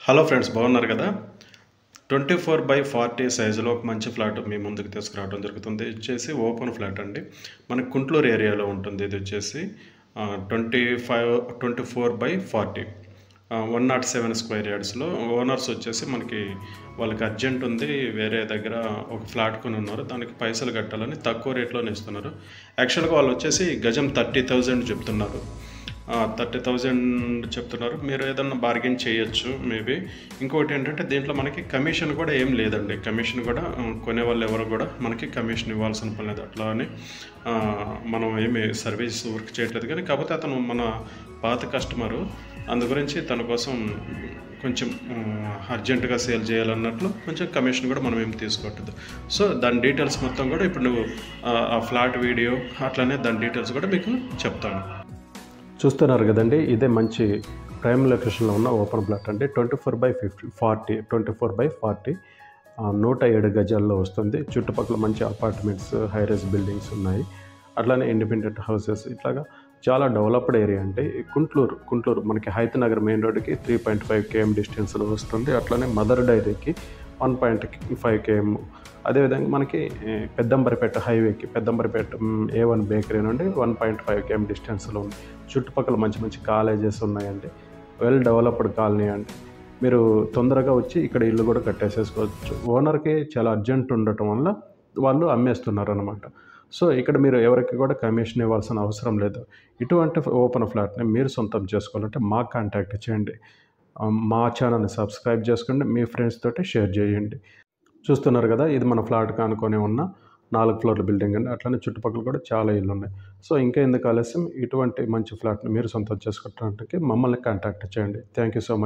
Hello friends, బాగున్నారు కదా? 24/40 సైజులో ఒక మంచి ఫ్లాట్ మీ ముందుకు తీసుకురావడం జరుగుతుంది. ఇది వచ్చేసి ఓపెన్ ఫ్లాట్ అండి. మనకి గుంటూరు ఏరియాలో ఉంటుంది. ఇది వచ్చేసి 24/40 107 స్క్వేర్ యార్డ్స్లో. ఓనర్స్ వచ్చేసి మనకి వాళ్ళకి అర్జెంట్ ఉంది, వేరే దగ్గర ఒక ఫ్లాట్ కొని ఉన్నారు, దానికి పైసలు కట్టాలని తక్కువ రేట్లోనే ఇస్తున్నారు. యాక్చువల్గా వాళ్ళు వచ్చేసి గజం 30,000 చెప్తున్నారు. 30,000 చెప్తున్నారు. మీరు ఏదన్నా బార్గెన్ చేయొచ్చు మేబీ. ఇంకొకటి ఏంటంటే దీంట్లో మనకి కమిషన్ కూడా ఏం లేదండి. కమిషన్ కూడా కొనేవాళ్ళు ఎవరు కూడా మనకి కమిషన్ ఇవ్వాల్సిన పని లేదు. అట్లా అని మనం ఏమి సర్వీస్ వర్క్ చేయట్లేదు. కానీ కాకపోతే అతను మన పాత కస్టమరు, అందు గురించి తన కోసం కొంచెం అర్జెంటుగా సేల్ చేయాలన్నట్లు కొంచెం కమిషన్ కూడా మనం ఏం తీసుకోవట్లేదు. సో దాని డీటెయిల్స్ మొత్తం కూడా ఇప్పుడు నువ్వు ఆ ఫ్లాట్ వీడియో అట్లనే దాని డీటెయిల్స్ కూడా మీకు చెప్తాను. చూస్తున్నారు కదండి, ఇదే మంచి ప్రైమ్ లొకేషన్లో ఉన్న ఓపెన్ ప్లాట్ అండి. 24/40 107 గజాల్లో వస్తుంది. చుట్టుపక్కల మంచి అపార్ట్మెంట్స్, హైరైజ్ బిల్డింగ్స్ ఉన్నాయి. అట్లానే ఇండిపెండెంట్ హౌసెస్, ఇట్లాగా చాలా డెవలప్డ్ ఏరియా అండి. గుంటూరు మనకి హైతనగర్ మెయిన్ రోడ్డుకి 3.5 km డిస్టెన్స్లో వస్తుంది. అట్లానే మదర్ డైరీకి 1.5 km. అదేవిధంగా మనకి పెద్దంబరిపేట హైవేకి పెద్దంబరిపేట A1 బేకరీ నుండి 1.5 km డిస్టెన్స్లో ఉంది. చుట్టుపక్కల మంచి మంచి కాలేజెస్ ఉన్నాయండి. వెల్ డెవలప్డ్ కాలనీ అండి. మీరు తొందరగా వచ్చి ఇక్కడ ఇల్లు కూడా కట్టేసేసుకోవచ్చు. ఓనర్కి చాలా అర్జెంట్ ఉండటం వల్ల వాళ్ళు అమ్మేస్తున్నారు అనమాట. సో ఇక్కడ మీరు ఎవరికి కూడా కమిషన్ ఇవ్వాల్సిన అవసరం లేదు. ఇటువంటి ఓపెన్ ఫ్లాట్ని మీరు సొంతం చేసుకోవాలంటే మాకు కాంటాక్ట్ చేయండి. మా ఛానల్ని సబ్స్క్రైబ్ చేసుకోండి, మీ ఫ్రెండ్స్ తోటి షేర్ చేయండి. చూస్తున్నారు కదా, ఇది మన ఫ్లాట్ కానుకొని ఉన్న 4 ఫ్లోర్ల బిల్డింగ్ అండి. అట్లనే చుట్టుపక్కల కూడా చాలా ఇల్లు ఉన్నాయి. సో ఇంకా ఎందుకు ఆలస్యం, ఇటువంటి మంచి ఫ్లాట్ని మీరు సొంతం చేసుకోవడానికి మమ్మల్ని కాంటాక్ట్ చేయండి. Thank you so much.